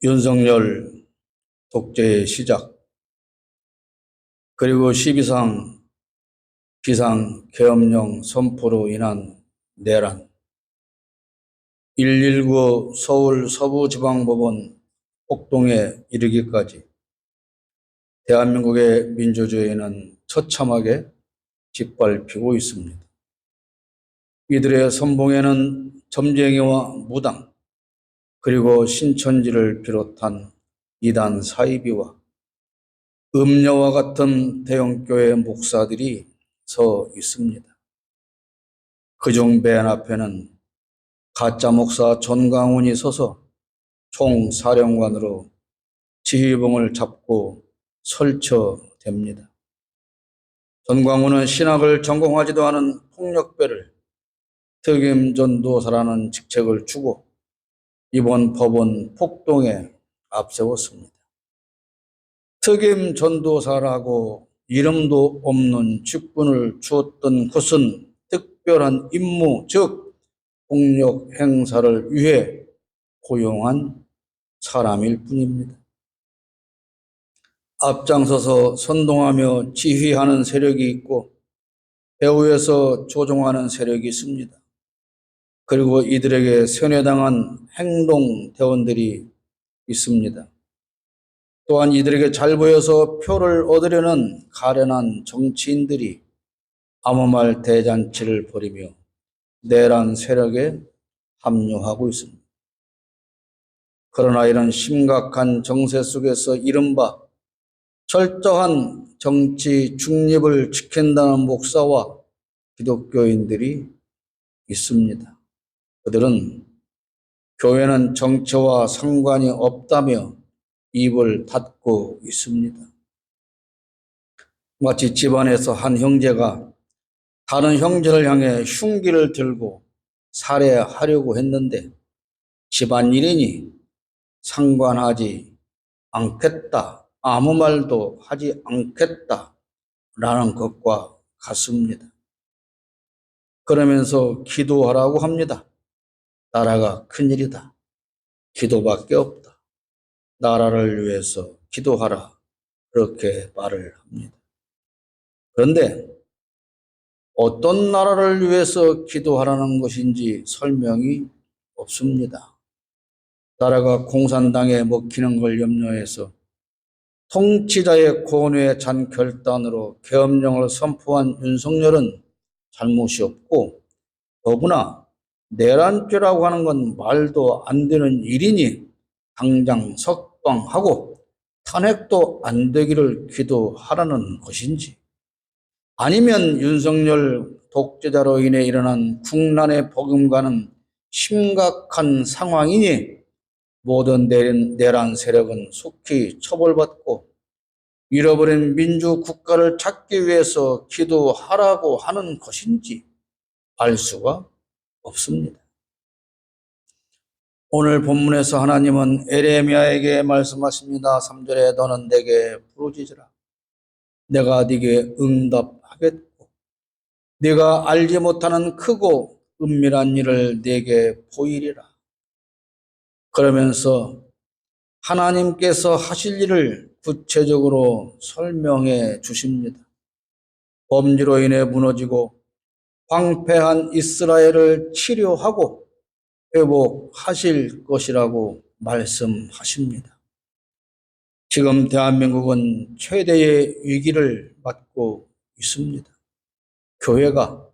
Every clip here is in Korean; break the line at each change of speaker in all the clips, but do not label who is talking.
윤석열 독재의 시작, 그리고 12상 비상계엄령 선포로 인한 내란, 119 서울 서부지방법원 폭동에 이르기까지 대한민국의 민주주의는 처참하게 짓밟히고 있습니다. 이들의 선봉에는 점쟁이와 무당, 그리고 신천지를 비롯한 이단 사이비와 음녀와 같은 대형교회 목사들이 서 있습니다. 그중 맨 앞에는 가짜 목사 전광훈이 서서 총사령관으로 지휘봉을 잡고 설쳐댑니다. 전광훈은 신학을 전공하지도 않은 폭력배를 특임전도사라는 직책을 주고 이번 법원 폭동에 앞세웠습니다. 특임전도사라고 이름도 없는 직분을 주었던 것은 특별한 임무, 즉 폭력 행사를 위해 고용한 사람일 뿐입니다. 앞장서서 선동하며 지휘하는 세력이 있고 배후에서 조종하는 세력이 있습니다. 그리고 이들에게 세뇌당한 행동대원들이 있습니다. 또한 이들에게 잘 보여서 표를 얻으려는 가련한 정치인들이 아무 말 대잔치를 벌이며 내란 세력에 합류하고 있습니다. 그러나 이런 심각한 정세 속에서 이른바 철저한 정치 중립을 지킨다는 목사와 기독교인들이 있습니다. 그들은 교회는 정치와 상관이 없다며 입을 닫고 있습니다. 마치 집안에서 한 형제가 다른 형제를 향해 흉기를 들고 살해하려고 했는데 집안일이니 상관하지 않겠다, 아무 말도 하지 않겠다라는 것과 같습니다. 그러면서 기도하라고 합니다. 나라가 큰일이다. 기도밖에 없다. 나라를 위해서 기도하라. 그렇게 말을 합니다. 그런데 어떤 나라를 위해서 기도하라는 것인지 설명이 없습니다. 나라가 공산당에 먹히는 걸 염려해서 통치자의 권위에 찬 결단으로 계엄령을 선포한 윤석열은 잘못이 없고 더구나 내란죄라고 하는 건 말도 안 되는 일이니 당장 석방하고 탄핵도 안 되기를 기도하라는 것인지, 아니면 윤석열 독재자로 인해 일어난 국난에 버금가는 심각한 상황이니 모든 내란 세력은 속히 처벌받고 잃어버린 민주국가를 찾기 위해서 기도하라고 하는 것인지 알 수가 없습니다. 오늘 본문에서 하나님은 에레미야에게 말씀하십니다. 3절에 너는 내게 부르짖으라. 내가 네게 응답하겠고 네가 알지 못하는 크고 은밀한 일을 네게 보이리라. 그러면서 하나님께서 하실 일을 구체적으로 설명해 주십니다. 범죄로 인해 무너지고 황폐한 이스라엘을 치료하고 회복하실 것이라고 말씀하십니다. 지금 대한민국은 최대의 위기를 맞고 있습니다. 교회가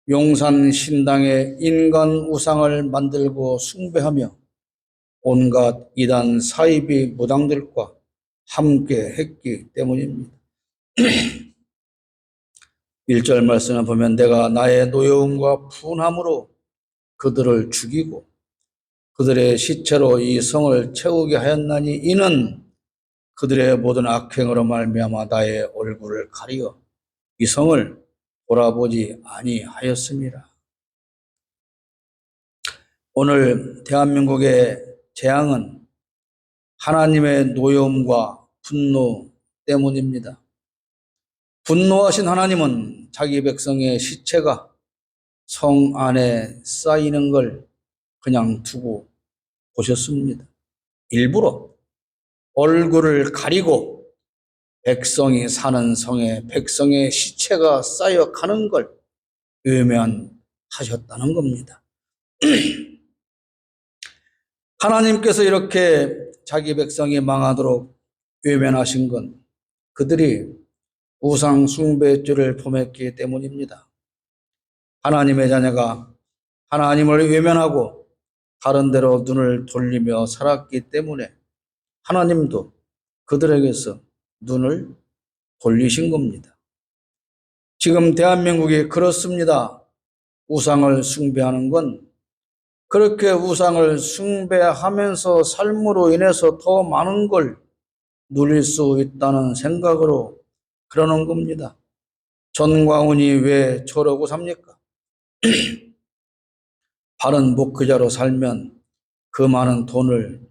용산 신당의 인간 우상을 만들고 숭배하며 온갖 이단 사이비 무당들과 함께 했기 때문입니다. 1절 말씀을 보면 내가 나의 노여움과 분함으로 그들을 죽이고 그들의 시체로 이 성을 채우게 하였나니 이는 그들의 모든 악행으로 말미암아 나의 얼굴을 가리어 이 성을 돌아보지 아니하였습니다. 오늘 대한민국의 재앙은 하나님의 노여움과 분노 때문입니다. 분노하신 하나님은 자기 백성의 시체가 성 안에 쌓이는 걸 그냥 두고 보셨습니다. 일부러 얼굴을 가리고 백성이 사는 성에 백성의 시체가 쌓여 가는 걸 외면하셨다는 겁니다. 하나님께서 이렇게 자기 백성이 망하도록 외면하신 건 그들이 우상 숭배의 죄를 범했기 때문입니다. 하나님의 자녀가 하나님을 외면하고 다른 데로 눈을 돌리며 살았기 때문에 하나님도 그들에게서 눈을 돌리신 겁니다. 지금 대한민국이 그렇습니다. 우상을 숭배하는 건 그렇게 우상을 숭배하면서 삶으로 인해서 더 많은 걸 누릴 수 있다는 생각으로 그러는 겁니다. 전광훈이 왜 저러고 삽니까? 바른 목회자로 살면 그 많은 돈을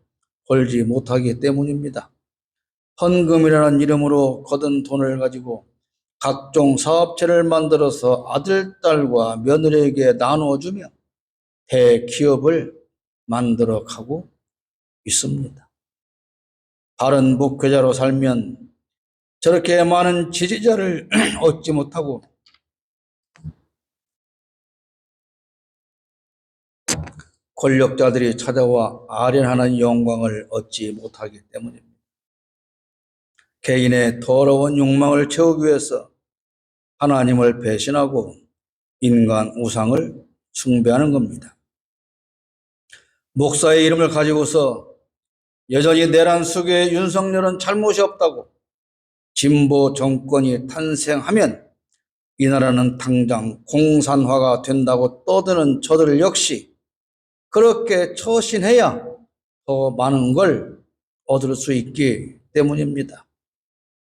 벌지 못하기 때문입니다. 헌금이라는 이름으로 거둔 돈을 가지고 각종 사업체를 만들어서 아들, 딸과 며느리에게 나눠주며 대기업을 만들어 가고 있습니다. 바른 목회자로 살면 저렇게 많은 지지자를 얻지 못하고 권력자들이 찾아와 아련하는 영광을 얻지 못하기 때문입니다. 개인의 더러운 욕망을 채우기 위해서 하나님을 배신하고 인간 우상을 숭배하는 겁니다. 목사의 이름을 가지고서 여전히 내란 속에 윤석열은 잘못이 없다고 진보 정권이 탄생하면 이 나라는 당장 공산화가 된다고 떠드는 저들 역시 그렇게 처신해야 더 많은 걸 얻을 수 있기 때문입니다.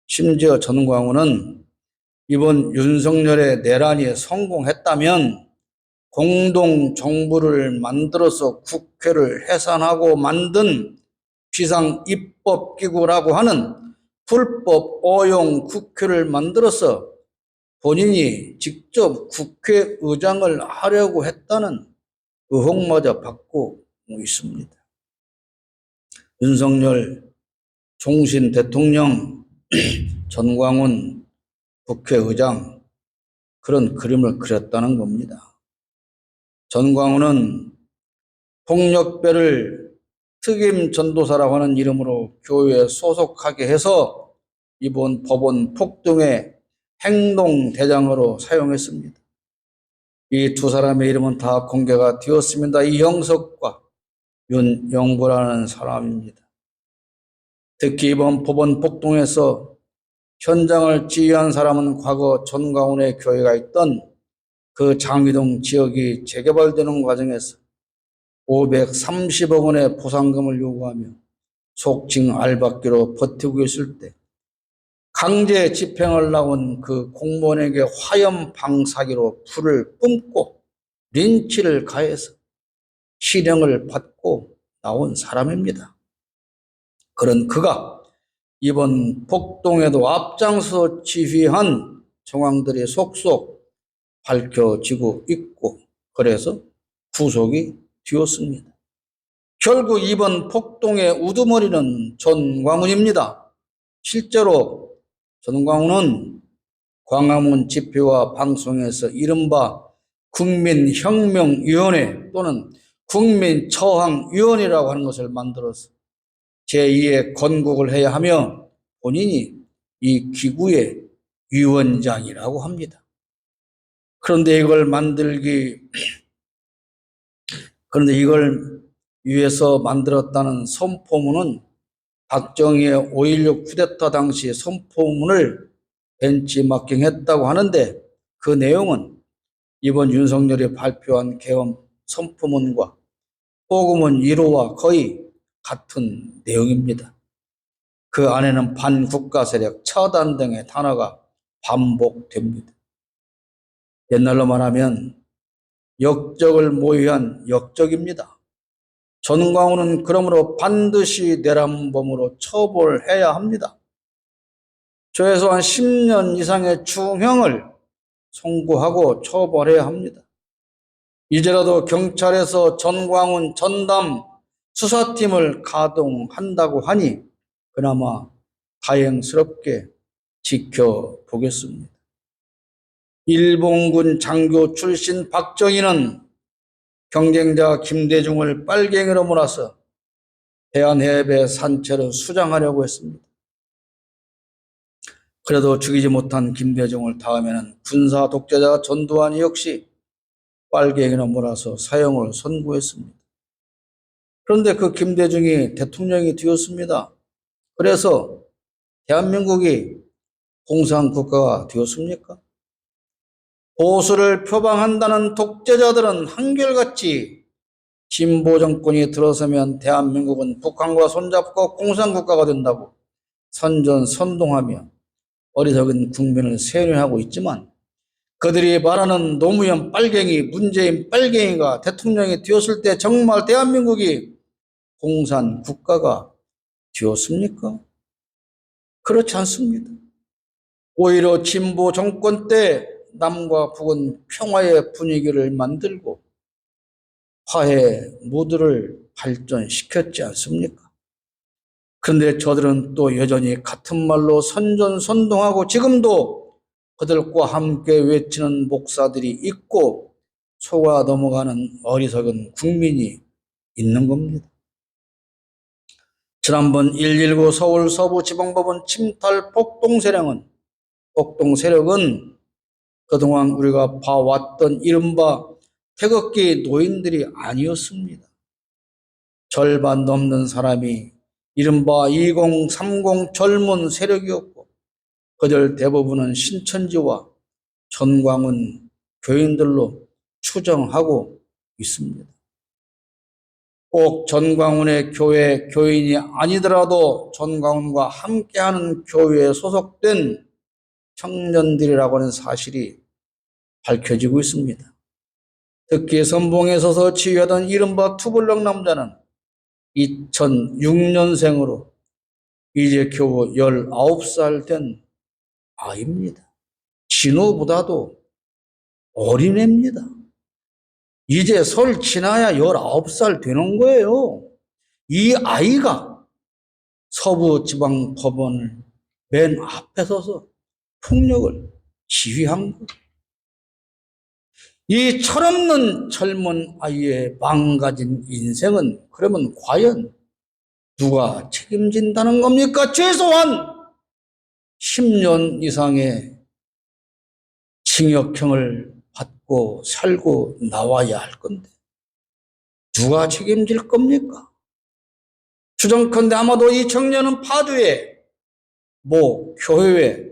심지어 전광훈은 이번 윤석열의 내란이 성공했다면 공동정부를 만들어서 국회를 해산하고 만든 비상입법기구라고 하는 불법 어용 국회를 만들어서 본인이 직접 국회의장을 하려고 했다는 의혹마저 받고 있습니다. 윤석열 종신 대통령, 전광훈 국회의장 그런 그림을 그렸다는 겁니다. 전광훈은 폭력배를 특임 전도사라고 하는 이름으로 교회에 소속하게 해서 이번 법원 폭동의 행동대장으로 사용했습니다. 이 두 사람의 이름은 다 공개가 되었습니다. 이형석과 윤영보라는 사람입니다. 특히 이번 법원 폭동에서 현장을 지휘한 사람은 과거 전광훈의 교회가 있던 그 장위동 지역이 재개발되는 과정에서 530억 원의 보상금을 요구하며 속칭 알박기로 버티고 있을 때 강제 집행을 나온 그 공무원에게 화염 방사기로 불을 뿜고 린치를 가해서 실형을 받고 나온 사람입니다. 그런 그가 이번 폭동에도 앞장서 지휘한 정황들이 속속 밝혀지고 있고 그래서 구속이 되었습니다. 결국 이번 폭동의 우두머리는 전광훈입니다. 실제로 전광훈은 광화문 집회와 방송에서 이른바 국민혁명위원회 또는 국민저항위원회라고 하는 것을 만들어서 제2의 건국을 해야 하며 본인이 이 기구의 위원장이라고 합니다. 그런데 이걸 위해서 만들었다는 선포문은 박정희의 5.16 쿠데타 당시 선포문을 벤치마킹했다고 하는데 그 내용은 이번 윤석열이 발표한 계엄 선포문과 포고문 1호와 거의 같은 내용입니다. 그 안에는 반국가 세력, 처단 등의 단어가 반복됩니다. 옛날로 말하면 역적을 모의한 역적입니다. 전광훈은 그러므로 반드시 내란범으로 처벌해야 합니다. 최소한 10년 이상의 중형을 선고하고 처벌해야 합니다. 이제라도 경찰에서 전광훈 전담 수사팀을 가동한다고 하니 그나마 다행스럽게 지켜보겠습니다. 일본군 장교 출신 박정희는 경쟁자 김대중을 빨갱이로 몰아서 대한해협에 산채로 수장하려고 했습니다. 그래도 죽이지 못한 김대중을 다음에는 군사 독재자 전두환이 역시 빨갱이로 몰아서 사형을 선고했습니다. 그런데 그 김대중이 대통령이 되었습니다. 그래서 대한민국이 공산국가가 되었습니까? 보수를 표방한다는 독재자들은 한결같이 진보 정권이 들어서면 대한민국은 북한과 손잡고 공산국가가 된다고 선전선동하며 어리석은 국민을 세뇌하고 있지만 그들이 말하는 노무현 빨갱이, 문재인 빨갱이가 대통령이 되었을 때 정말 대한민국이 공산국가가 되었습니까? 그렇지 않습니다. 오히려 진보 정권 때 남과 북은 평화의 분위기를 만들고 화해 무드를 발전시켰지 않습니까? 그런데 저들은 또 여전히 같은 말로 선전선동하고 지금도 그들과 함께 외치는 목사들이 있고 속아 넘어가는 어리석은 국민이 있는 겁니다. 지난번 119 서울 서부지방법원 침탈 폭동세력은 그동안 우리가 봐왔던 이른바 태극기 노인들이 아니었습니다. 절반 넘는 사람이 이른바 2030 젊은 세력이었고 그들 대부분은 신천지와 전광훈 교인들로 추정하고 있습니다. 꼭 전광훈의 교회 교인이 아니더라도 전광훈과 함께하는 교회에 소속된 청년들이라고 하는 사실이 밝혀지고 있습니다. 특히 선봉에 서서 지휘하던 이른바 투블럭 남자는 2006년생으로 이제 겨우 19살 된 아이입니다. 진호보다도 어린애입니다. 이제 설 지나야 19살 되는 거예요. 이 아이가 서부지방법원을 맨 앞에 서서 폭력을 지휘한 거예요. 이 철없는 젊은 아이의 망가진 인생은 그러면 과연 누가 책임진다는 겁니까? 최소한 10년 이상의 징역형을 받고 살고 나와야 할 건데 누가 책임질 겁니까? 추정컨대 아마도 이 청년은 파주에 교회에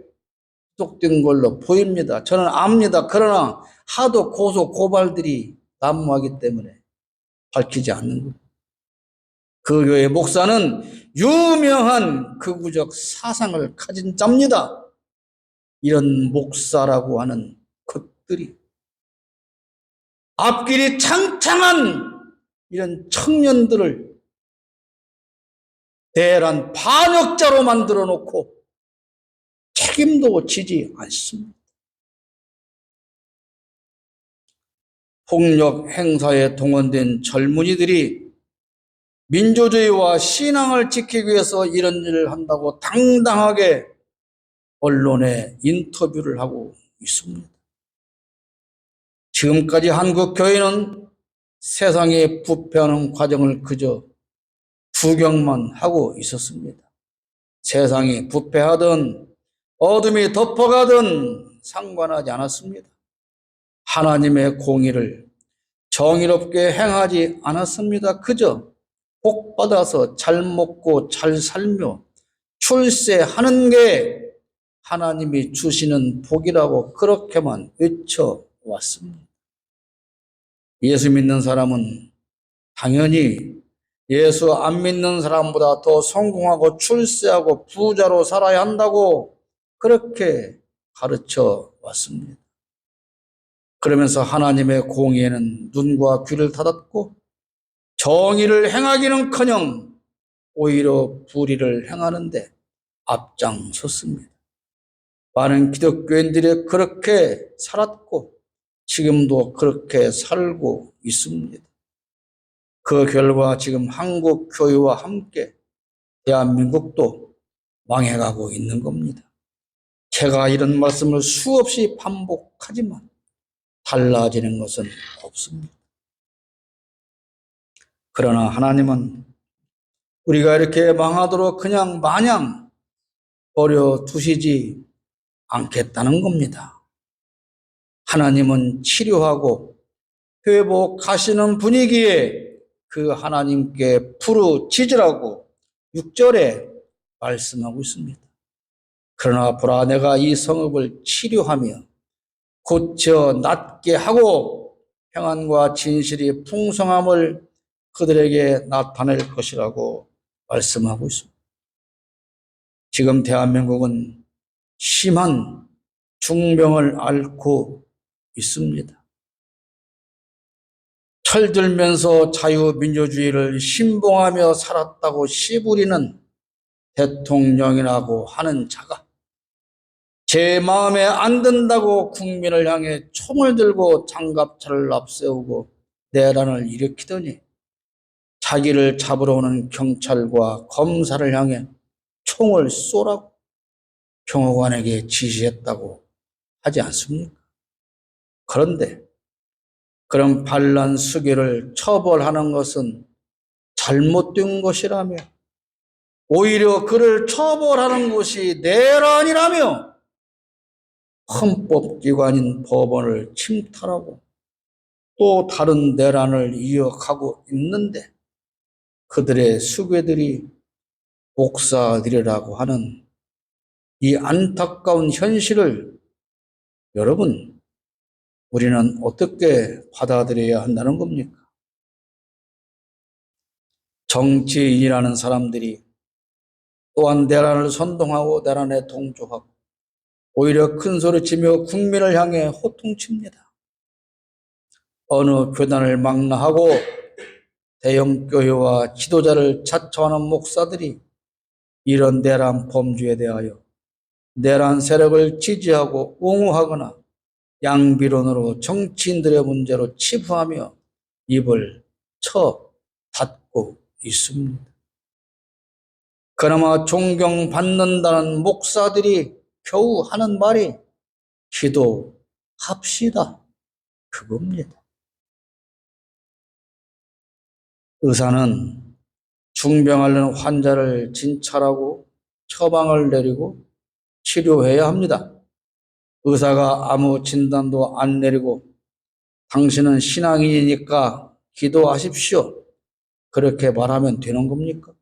소속된 걸로 보입니다. 저는 압니다. 그러나 하도 고소 고발들이 난무하기 때문에 밝히지 않는 겁니다. 그 교회 목사는 유명한 극우적 사상을 가진 자입니다. 이런 목사라고 하는 것들이 앞길이 창창한 이런 청년들을 대란 반역자로 만들어 놓고 책임도 지지 않습니다. 폭력 행사에 동원된 젊은이들이 민주주의와 신앙을 지키기 위해서 이런 일을 한다고 당당하게 언론에 인터뷰를 하고 있습니다. 지금까지 한국 교회는 세상에 부패하는 과정을 그저 구경만 하고 있었습니다. 세상이 부패하든 어둠이 덮어가든 상관하지 않았습니다. 하나님의 공의를 정의롭게 행하지 않았습니다. 그저 복 받아서 잘 먹고 잘 살며 출세하는 게 하나님이 주시는 복이라고 그렇게만 외쳐왔습니다. 예수 믿는 사람은 당연히 예수 안 믿는 사람보다 더 성공하고 출세하고 부자로 살아야 한다고 그렇게 가르쳐 왔습니다. 그러면서 하나님의 공의에는 눈과 귀를 닫았고 정의를 행하기는커녕 오히려 불의를 행하는데 앞장섰습니다. 많은 기독교인들이 그렇게 살았고 지금도 그렇게 살고 있습니다. 그 결과 지금 한국 교회와 함께 대한민국도 망해가고 있는 겁니다. 제가 이런 말씀을 수없이 반복하지만 달라지는 것은 없습니다. 그러나 하나님은 우리가 이렇게 망하도록 그냥 마냥 버려두시지 않겠다는 겁니다. 하나님은 치료하고 회복하시는 분위기에 그 하나님께 부르짖으라고 6절에 말씀하고 있습니다. 그러나 보라, 내가 이 성읍을 치료하며 고쳐 낫게 하고 평안과 진실이 풍성함을 그들에게 나타낼 것이라고 말씀하고 있습니다. 지금 대한민국은 심한 중병을 앓고 있습니다. 철들면서 자유민주주의를 신봉하며 살았다고 씨부리는 대통령이라고 하는 자가 제 마음에 안 든다고 국민을 향해 총을 들고 장갑차를 앞세우고 내란을 일으키더니 자기를 잡으러 오는 경찰과 검사를 향해 총을 쏘라고 경호관에게 지시했다고 하지 않습니까? 그런데 그런 반란 수괴를 처벌하는 것은 잘못된 것이라며 오히려 그를 처벌하는 것이 내란이라며 헌법기관인 법원을 침탈하고 또 다른 내란을 이어가고 있는데 그들의 수괴들이 목사들이라고 하는 이 안타까운 현실을 여러분, 우리는 어떻게 받아들여야 한다는 겁니까? 정치인이라는 사람들이 또한 내란을 선동하고 내란에 동조하고 오히려 큰 소리치며 국민을 향해 호통칩니다. 어느 교단을 망라하고 대형 교회와 지도자를 자처하는 목사들이 이런 내란 범죄에 대하여 내란 세력을 지지하고 옹호하거나 양비론으로 정치인들의 문제로 치부하며 입을 쳐 닫고 있습니다. 그나마 존경받는다는 목사들이 겨우 하는 말이 기도합시다, 그겁니다. 의사는 중병 앓는 환자를 진찰하고 처방을 내리고 치료해야 합니다. 의사가 아무 진단도 안 내리고 당신은 신앙인이니까 기도하십시오, 그렇게 말하면 되는 겁니까?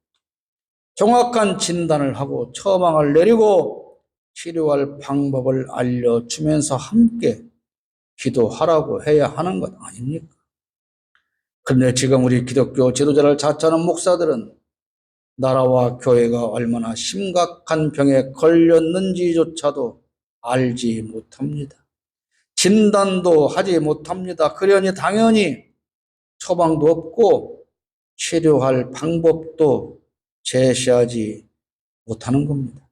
정확한 진단을 하고 처방을 내리고 치료할 방법을 알려주면서 함께 기도하라고 해야 하는 것 아닙니까? 그런데 지금 우리 기독교 지도자를 자처하는 목사들은 나라와 교회가 얼마나 심각한 병에 걸렸는지조차도 알지 못합니다. 진단도 하지 못합니다. 그러니 당연히 처방도 없고 치료할 방법도 제시하지 못하는 겁니다.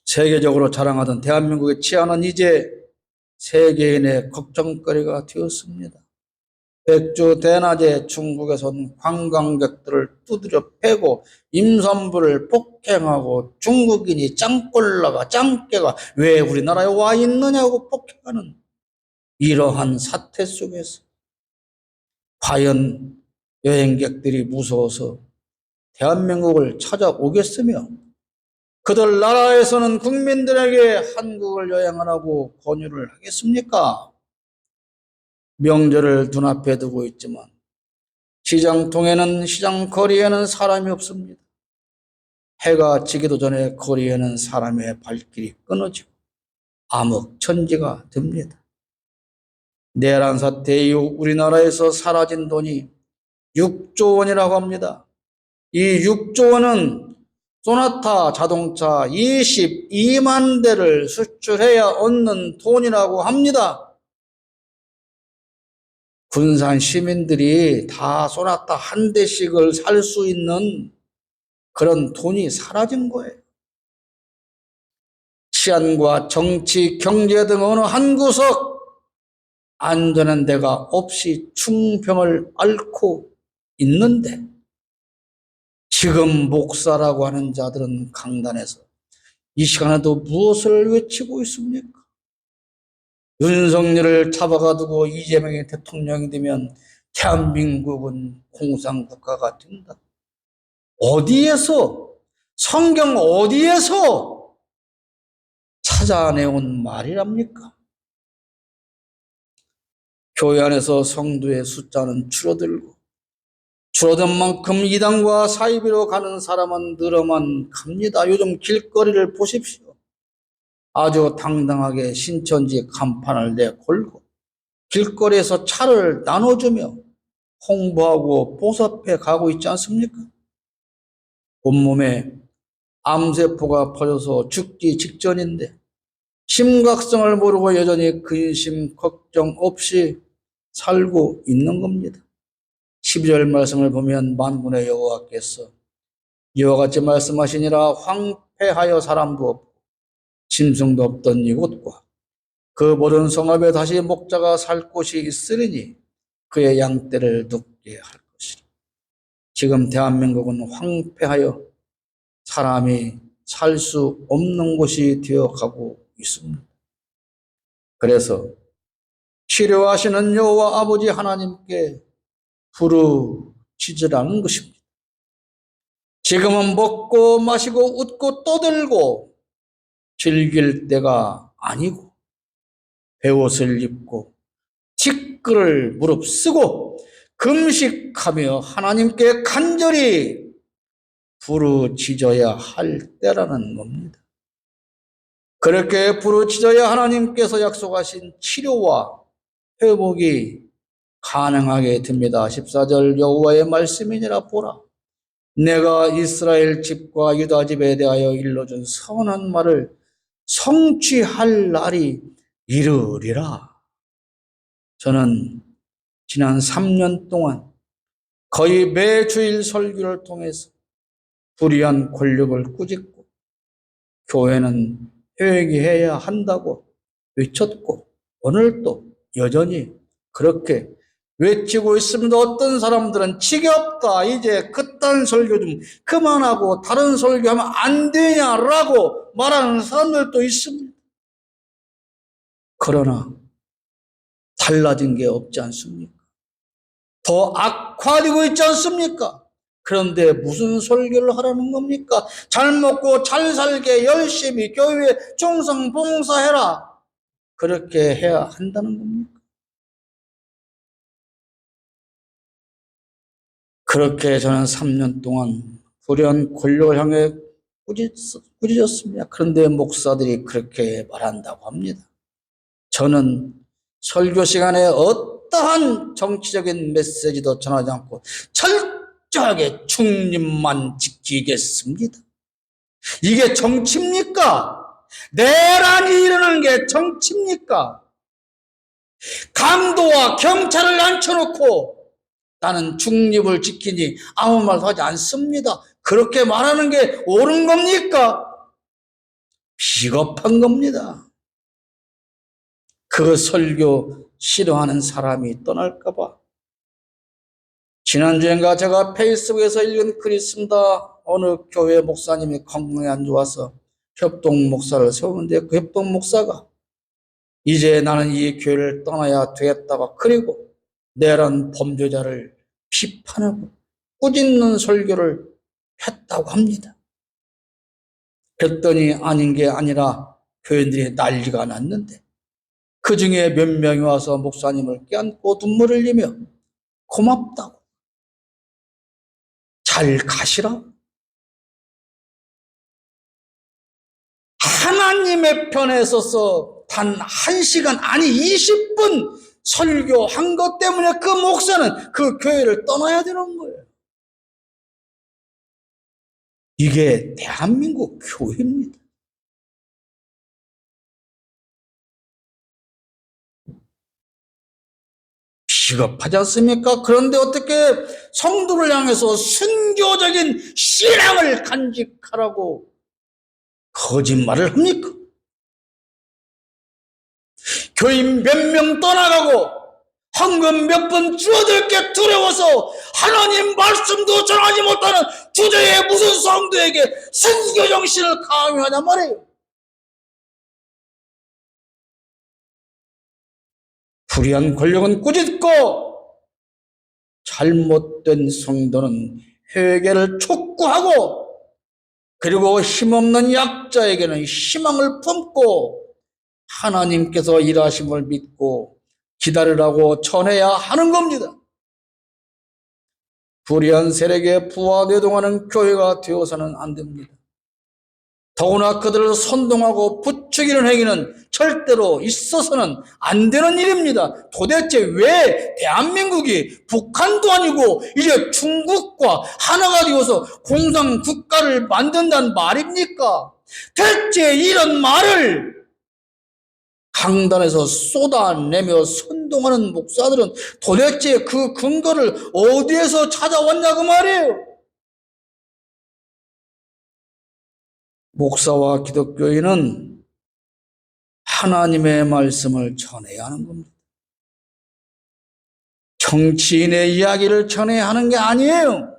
세계적으로 자랑하던 대한민국의 치안은 이제 세계인의 걱정거리가 되었습니다. 백주 대낮에 중국에서 온 관광객들을 두드려 패고 임산부를 폭행하고 중국인이 짱꼴라가 짱깨가 왜 우리나라에 와 있느냐고 폭행하는 이러한 사태 속에서 과연 여행객들이 무서워서 대한민국을 찾아오겠으며 그들 나라에서는 국민들에게 한국을 여행하라고 권유를 하겠습니까? 명절을 눈앞에 두고 있지만 시장통에는 시장거리에는 사람이 없습니다. 해가 지기도 전에 거리에는 사람의 발길이 끊어지고 암흑천지가 됩니다. 내란 사태 이후 우리나라에서 사라진 돈이 6조 원이라고 합니다. 이 6조 원은 소나타 자동차 22만 대를 수출해야 얻는 돈이라고 합니다. 군산 시민들이 다 소나타 한 대씩을 살 수 있는 그런 돈이 사라진 거예요. 치안과 정치, 경제 등 어느 한 구석 안전한 데가 없이 충병을 앓고 있는데 지금 목사라고 하는 자들은 강단에서 이 시간에도 무엇을 외치고 있습니까? 윤석열을 잡아가두고 이재명이 대통령이 되면 대한민국은 공산국가가 된다. 어디에서, 성경 어디에서 찾아내온 말이랍니까? 교회 안에서 성도의 숫자는 줄어든 만큼 이단과 사이비로 가는 사람은 늘어만 갑니다. 요즘 길거리를 보십시오. 아주 당당하게 신천지 간판을 내걸고 길거리에서 차를 나눠주며 홍보하고 보살펴 가고 있지 않습니까? 온몸에 암세포가 퍼져서 죽기 직전인데 심각성을 모르고 여전히 근심 걱정 없이 살고 있는 겁니다. 12절 말씀을 보면 만군의 여호와께서 이와 같이 말씀하시니라. 황폐하여 사람도 없고 짐승도 없던 이곳과 그 모든 성읍에 다시 목자가 살 곳이 있으리니 그의 양떼를 눕게 할 것이라. 지금 대한민국은 황폐하여 사람이 살 수 없는 곳이 되어가고 있습니다. 그래서 치료하시는 여호와 아버지 하나님께 부르짖으라는 것입니다. 지금은 먹고 마시고 웃고 떠들고 즐길 때가 아니고 베옷을 입고 티끌을 무릅쓰고 금식하며 하나님께 간절히 부르짖어야 할 때라는 겁니다. 그렇게 부르짖어야 하나님께서 약속하신 치료와 회복이 가능하게 됩니다. 14절 여호와의 말씀이니라. 보라, 내가 이스라엘 집과 유다 집에 대하여 일러준 선한 말을 성취할 날이 이르리라. 저는 지난 3년 동안 거의 매주일 설교를 통해서 불의한 권력을 꾸짖고 교회는 회개해야 한다고 외쳤고 오늘도 여전히 그렇게 외치고 있습니다. 어떤 사람들은 지겹다, 이제 그딴 설교 좀 그만하고 다른 설교하면 안 되냐라고 말하는 사람들도 있습니다. 그러나 달라진 게 없지 않습니까? 더 악화되고 있지 않습니까? 그런데 무슨 설교를 하라는 겁니까? 잘 먹고 잘 살게 열심히 교회에 충성 봉사해라. 그렇게 해야 한다는 겁니까? 그렇게 저는 3년 동안 불의한 권력을 향해 꾸짖었습니다. 그런데 목사들이 그렇게 말한다고 합니다. 저는 설교 시간에 어떠한 정치적인 메시지도 전하지 않고 철저하게 중립만 지키겠습니다. 이게 정치입니까? 내란이 일어나는 게 정치입니까? 강도와 경찰을 앉혀놓고 나는 중립을 지키니 아무 말도 하지 않습니다. 그렇게 말하는 게 옳은 겁니까? 비겁한 겁니다. 그 설교 싫어하는 사람이 떠날까봐. 지난주엔가 제가 페이스북에서 읽은 글이 있습니다. 어느 교회 목사님이 건강이 안 좋아서 협동 목사를 세우는데 그 협동 목사가 이제 나는 이 교회를 떠나야 되겠다고, 그리고 내란 범죄자를 비판하고 꾸짖는 설교를 했다고 합니다. 그랬더니 아닌 게 아니라 교인들이 난리가 났는데 그 중에 몇 명이 와서 목사님을 껴안고 눈물을 흘리며 고맙다고, 잘 가시라, 하나님의 편에 서서 단 1시간 아니 20분 설교한 것 때문에 그 목사는 그 교회를 떠나야 되는 거예요. 이게 대한민국 교회입니다. 비겁하지 않습니까? 그런데 어떻게 성도를 향해서 순교적인 신앙을 간직하라고 거짓말을 합니까? 교인 몇 명 떠나가고 헌금 몇 번 줄어들 게 두려워서 하나님 말씀도 전하지 못하는 주제에 무슨 성도에게 선교 정신을 강요하냔 말이에요. 불의한 권력은 꾸짖고 잘못된 성도는 회개를 촉구하고 그리고 힘없는 약자에게는 희망을 품고 하나님께서 일하심을 믿고 기다리라고 전해야 하는 겁니다. 불의한 세력에 부하대동하는 교회가 되어서는 안 됩니다. 더구나 그들을 선동하고 부추기는 행위는 절대로 있어서는 안 되는 일입니다. 도대체 왜 대한민국이 북한도 아니고 이제 중국과 하나가 되어서 공산국가를 만든다는 말입니까? 대체 이런 말을 강단에서 쏟아내며 선동하는 목사들은 도대체 그 근거를 어디에서 찾아왔냐고 말이에요. 목사와 기독교인은 하나님의 말씀을 전해야 하는 겁니다. 정치인의 이야기를 전해야 하는 게 아니에요.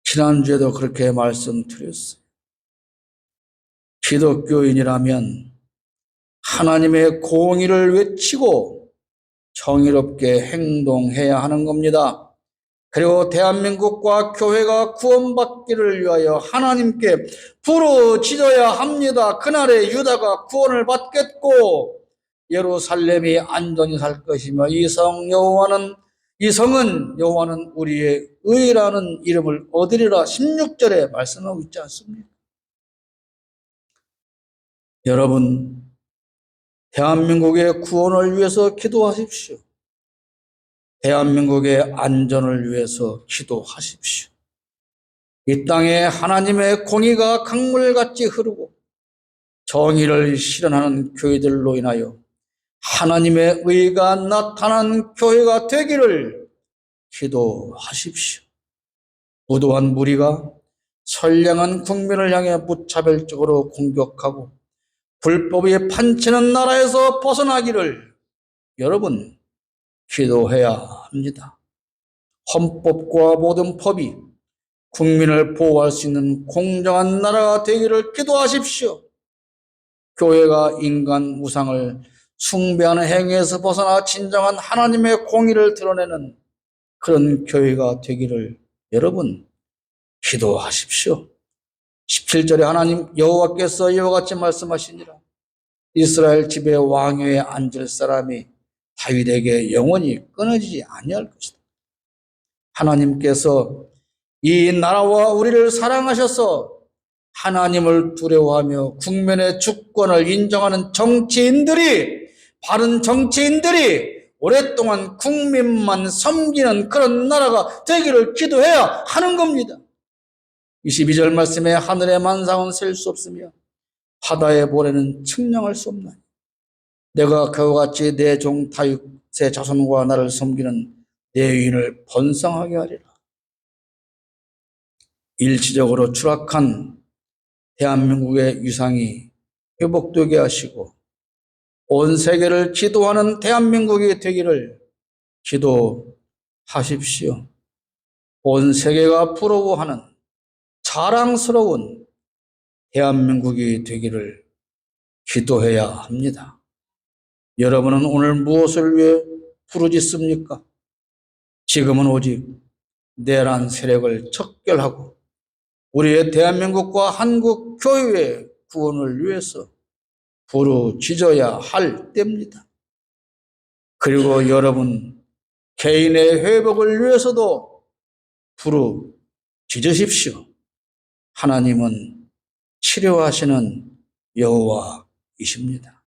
지난주에도 그렇게 말씀드렸어요. 기독교인이라면 하나님의 공의를 외치고 정의롭게 행동해야 하는 겁니다. 그리고 대한민국과 교회가 구원받기를 위하여 하나님께 부르짖어야 합니다. 그날에 유다가 구원을 받겠고 예루살렘이 안전히 살 것이며 이 성은 여호와는 우리의 의라는 이름을 얻으리라 16절에 말씀하고 있지 않습니까? 여러분, 대한민국의 구원을 위해서 기도하십시오. 대한민국의 안전을 위해서 기도하십시오. 이 땅에 하나님의 공의가 강물같이 흐르고 정의를 실현하는 교회들로 인하여 하나님의 의가 나타난 교회가 되기를 기도하십시오. 무도한 무리가 선량한 국민을 향해 무차별적으로 공격하고 불법이 판치는 나라에서 벗어나기를 여러분 기도해야 합니다. 헌법과 모든 법이 국민을 보호할 수 있는 공정한 나라가 되기를 기도하십시오. 교회가 인간 우상을 숭배하는 행위에서 벗어나 진정한 하나님의 공의를 드러내는 그런 교회가 되기를 여러분 기도하십시오. 17절에 하나님 여호와께서 이와 같이 말씀하시니라. 이스라엘 집의 왕위에 앉을 사람이 다윗에게 영원히 끊어지지 아니할 것이다. 하나님께서 이 나라와 우리를 사랑하셔서 하나님을 두려워하며 국민의 주권을 인정하는 정치인들이 바른 정치인들이 오랫동안 국민만 섬기는 그런 나라가 되기를 기도해야 하는 겁니다. 22절 말씀에 하늘의 만상은 셀 수 없으며 바다의 모래는 측량할 수 없나니 내가 그와 같이 내 종 다윗의 자손과 나를 섬기는 내 의인을 번성하게 하리라. 일시적으로 추락한 대한민국의 위상이 회복되게 하시고 온 세계를 지도하는 대한민국이 되기를 기도하십시오. 온 세계가 부러워하는 자랑스러운 대한민국이 되기를 기도해야 합니다. 여러분은 오늘 무엇을 위해 부르짖습니까? 지금은 오직 내란 세력을 척결하고 우리의 대한민국과 한국 교회의 구원을 위해서 부르짖어야 할 때입니다. 그리고 여러분 개인의 회복을 위해서도 부르짖으십시오. 하나님은 치료하시는 여호와이십니다.